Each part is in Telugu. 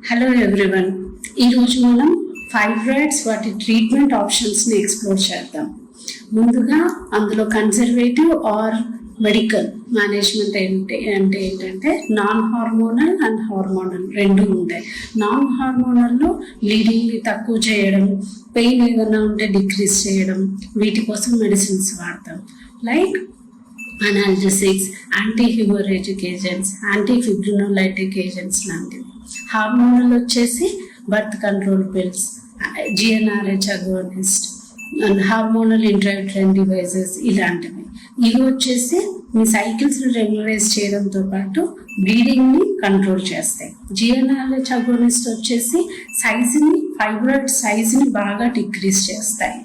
హలో ఎవ్రీవన్, ఈరోజు మనం ఫైబ్రాయిడ్స్ వాటి ట్రీట్మెంట్ ఆప్షన్స్ని ఎక్స్ప్లోర్ చేద్దాం. ముందుగా అందులో కన్జర్వేటివ్ ఆర్ మెడికల్ మేనేజ్మెంట్ ఏంటంటే నాన్ హార్మోనల్ అండ్ హార్మోనల్ రెండు ఉంటాయి. నాన్ హార్మోనల్లో బ్లీడింగ్ని తక్కువ చేయడం, పెయిన్ ఏదైనా ఉంటే డిక్రీజ్ చేయడం, వీటి కోసం మెడిసిన్స్ వాడతాం. Like analgesics, antihaemorrhagic agents, antifibrinolytic agents లాంటివి. హార్మోనల్ వచ్చేసి birth control pills, GnRH agonist and hormonal intrauterine devices ఇలాంటివి. ఇవి వచ్చేసి మీ సైకిల్స్ని రెగ్యులరైజ్ చేయడంతో పాటు బ్లీడింగ్ని కంట్రోల్ చేస్తాయి. జిఎన్ఆర్హెచ్ అగోనిస్ట్ వచ్చేసి ఫైబ్రాయిడ్ సైజ్ని బాగా డిక్రీజ్ చేస్తాయి.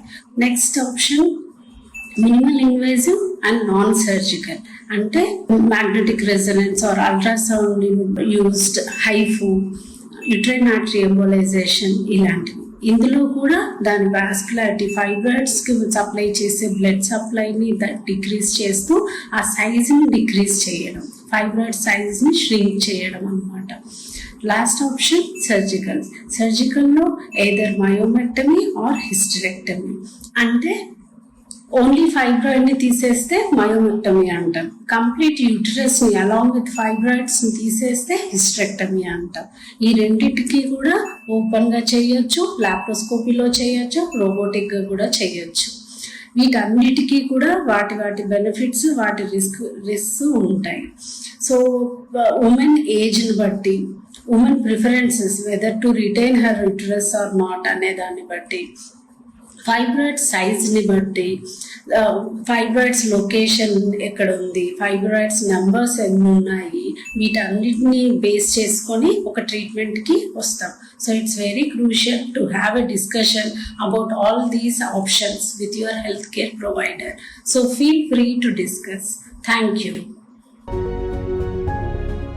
Next option minimal invasive and non surgical, అంటే magnetic resonance or ultrasound used, HIFU, uterine artery embolisation ఇలాంటివి. ఇందులో కూడా దాని వాస్కులారిటీ, ఫైబ్రాయిడ్స్కి సప్లై చేసే బ్లడ్ సప్లైని డిక్రీజ్ చేస్తూ ఆ సైజ్ని డిక్రీజ్ చేయడం, ఫైబ్రాయిడ్ సైజ్ని ష్రింక్ చేయడం అన్నమాట. లాస్ట్ ఆప్షన్ సర్జికల్లో ఎయిదర్ మయోమెక్టమీ ఆర్ హిస్టరెక్టమీ, అంటే ఓన్లీ ఫైబ్రాయిడ్ని తీసేస్తే మయోమెక్టమీ అంటాం. కంప్లీట్ యూటరస్ని అలాంగ్ విత్ ఫైబ్రాయిడ్స్ని తీసేస్తే హిస్టరెక్టమీ అంటాం. ఈ రెండింటికి కూడా ఓపెన్గా చేయొచ్చు, లాప్రోస్కోపీలో చేయొచ్చు, రోబోటిక్గా కూడా చేయొచ్చు. వీటన్నిటికీ కూడా వాటి బెనిఫిట్స్, వాటి రిస్క్ ఉంటాయి. సో ఉమెన్ ఏజ్ని బట్టి, women preferences, whether to retain her uterus or not అనే దాన్ని బట్టి, ఫైబ్రాయిడ్ సైజ్ని బట్టి, ఫైబ్రాయిడ్స్ లొకేషన్ ఎక్కడ ఉంది, ఫైబ్రాయిడ్స్ నెంబర్స్ ఎన్ని ఉన్నాయి, వీటన్నిటిని బేస్ చేసుకొని ఒక ట్రీట్మెంట్కి వస్తాం. So it's very crucial to have a discussion about all these options with your health care provider. So feel free to discuss. Thank you.